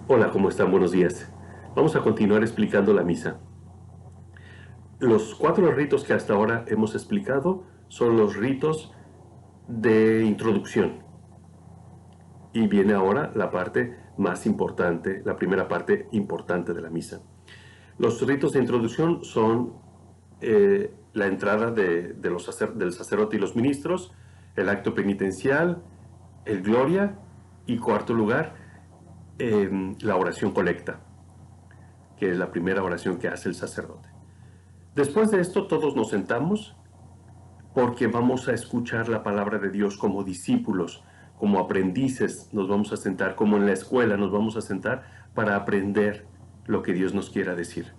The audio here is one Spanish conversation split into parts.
Hola, ¿cómo están? Buenos días. Vamos a continuar explicando la misa. Los cuatro ritos que hasta ahora hemos explicado son los ritos de introducción. Y viene ahora la parte más importante, la primera parte importante de la misa. Los ritos de introducción son la entrada del sacerdote y los ministros, el acto penitencial, el gloria y cuarto lugar, la oración colecta, que es la primera oración que hace el sacerdote. Después de esto todos nos sentamos porque vamos a escuchar la palabra de Dios como discípulos, como aprendices, nos vamos a sentar, como en la escuela nos vamos a sentar para aprender lo que Dios nos quiera decir.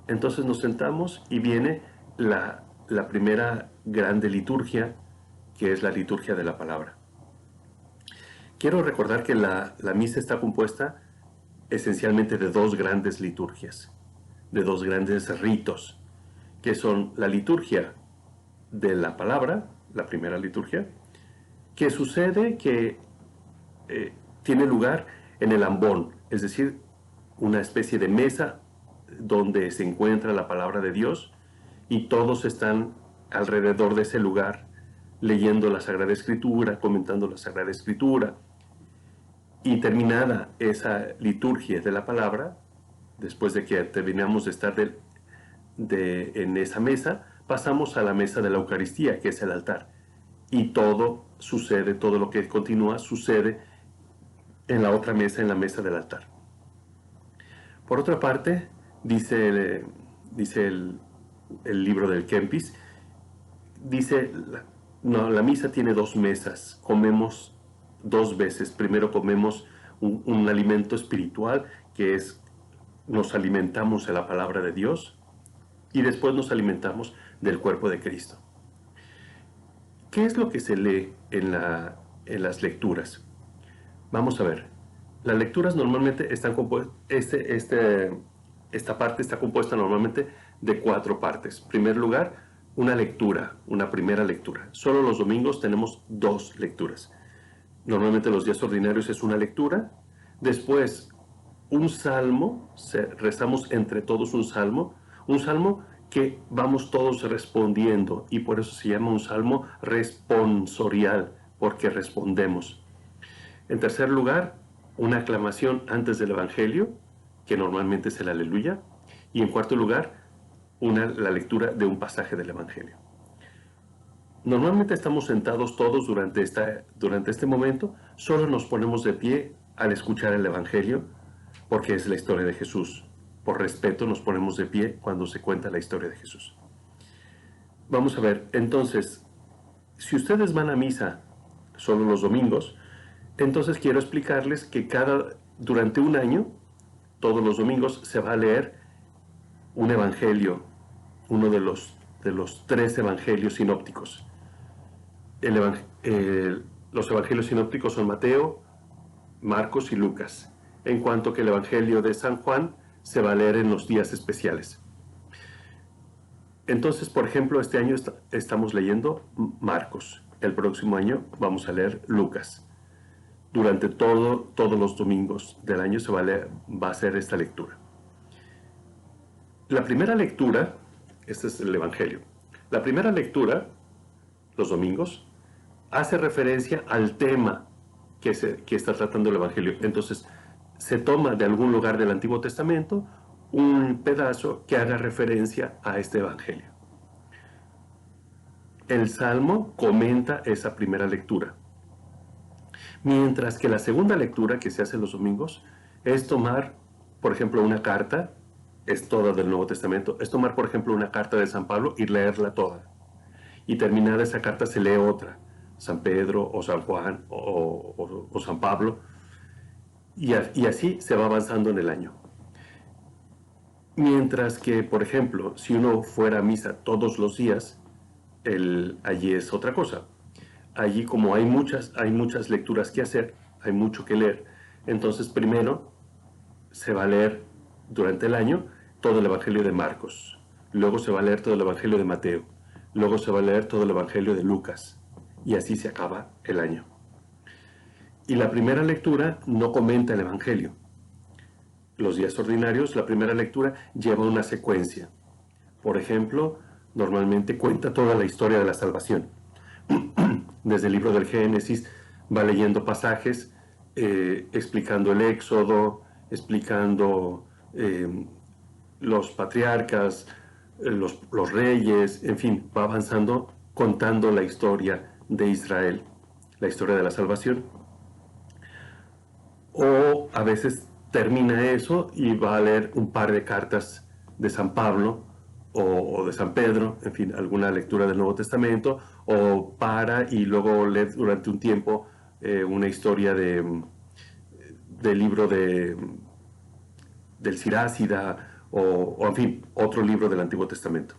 Entonces nos sentamos y viene la primera grande liturgia, que es la liturgia de la palabra. Quiero recordar que la misa está compuesta esencialmente de dos grandes liturgias, de dos grandes ritos, que son la liturgia de la palabra, la primera liturgia, que sucede que tiene lugar en el ambón, es decir, una especie de mesa donde se encuentra la palabra de Dios y todos están alrededor de ese lugar leyendo la Sagrada Escritura, comentando la Sagrada Escritura. Y terminada esa liturgia de la palabra, después de que terminamos de estar en esa mesa, pasamos a la mesa de la Eucaristía, que es el altar. Y todo sucede, todo lo que continúa sucede en la otra mesa, en la mesa del altar. Por otra parte, dice el libro del Kempis, dice, no, la misa tiene dos mesas, comemos dos veces. Primero comemos un alimento espiritual, que es, nos alimentamos de la palabra de Dios, y después nos alimentamos del cuerpo de Cristo. ¿Qué es lo que se lee en las lecturas? Vamos a ver. Las lecturas normalmente están compuestas, esta parte está compuesta normalmente de cuatro partes. En primer lugar, una lectura, una primera lectura. Solo los domingos tenemos dos lecturas. Normalmente los días ordinarios es una lectura. Después, un salmo, rezamos entre todos un salmo que vamos todos respondiendo y por eso se llama un salmo responsorial, porque respondemos. En tercer lugar, una aclamación antes del Evangelio, que normalmente es el Aleluya. Y en cuarto lugar, la lectura de un pasaje del Evangelio. Normalmente estamos sentados todos durante este momento, solo nos ponemos de pie al escuchar el Evangelio, porque es la historia de Jesús. Por respeto nos ponemos de pie cuando se cuenta la historia de Jesús. Vamos a ver, entonces, si ustedes van a misa solo los domingos, entonces quiero explicarles que durante un año, todos los domingos, se va a leer un evangelio, uno de los tres evangelios sinópticos. Los evangelios sinópticos son Mateo, Marcos y Lucas, en cuanto que el evangelio de San Juan se va a leer en los días especiales. Entonces, por ejemplo, este año estamos leyendo Marcos. El próximo año vamos a leer Lucas. Durante todos los domingos del año va a hacer esta lectura. La primera lectura, este es el Evangelio, la primera lectura, los domingos, hace referencia al tema que está tratando el Evangelio. Entonces, se toma de algún lugar del Antiguo Testamento un pedazo que haga referencia a este Evangelio. El Salmo comenta esa primera lectura. Mientras que la segunda lectura que se hace los domingos es tomar, por ejemplo, una carta, es toda del Nuevo Testamento, es tomar, por ejemplo, una carta de San Pablo y leerla toda. Y terminada esa carta se lee otra, San Pedro o San Juan o San Pablo, y así se va avanzando en el año. Mientras que, por ejemplo, si uno fuera a misa todos los días, allí es otra cosa. Allí, como hay muchas lecturas que hacer, hay mucho que leer, entonces primero se va a leer durante el año todo el Evangelio de Marcos, luego se va a leer todo el Evangelio de Mateo, luego se va a leer todo el Evangelio de Lucas, y así se acaba el año. Y la primera lectura no comenta el Evangelio, los días ordinarios, la primera lectura lleva una secuencia. Por ejemplo, normalmente cuenta toda la historia de la salvación. Desde el libro del Génesis va leyendo pasajes, explicando el Éxodo, explicando los patriarcas, los reyes, en fin, va avanzando contando la historia de Israel, la historia de la salvación. O a veces termina eso y va a leer un par de cartas de San Pablo o de San Pedro, en fin, alguna lectura del Nuevo Testamento, o para y luego lee durante un tiempo una historia del libro del Sirásida, en fin, otro libro del Antiguo Testamento.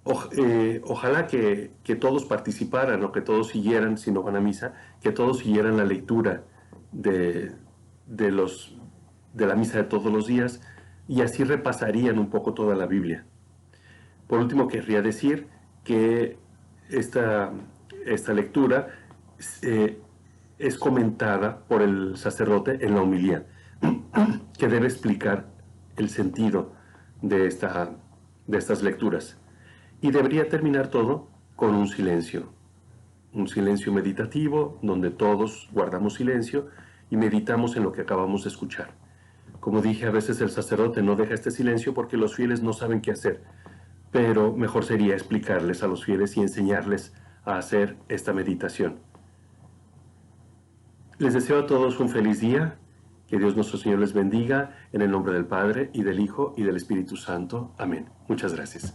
Ojalá que todos participaran o que todos siguieran, si no van a misa, que todos siguieran la lectura de, de la misa de todos los días y así repasarían un poco toda la Biblia. Por último, querría decir que esta lectura es comentada por el sacerdote en la homilía, que debe explicar el sentido de estas lecturas. Y debería terminar todo con un silencio meditativo, donde todos guardamos silencio y meditamos en lo que acabamos de escuchar. Como dije, a veces el sacerdote no deja este silencio porque los fieles no saben qué hacer, pero mejor sería explicarles a los fieles y enseñarles a hacer esta meditación. Les deseo a todos un feliz día, que Dios nuestro Señor les bendiga, en el nombre del Padre, y del Hijo, y del Espíritu Santo. Amén. Muchas gracias.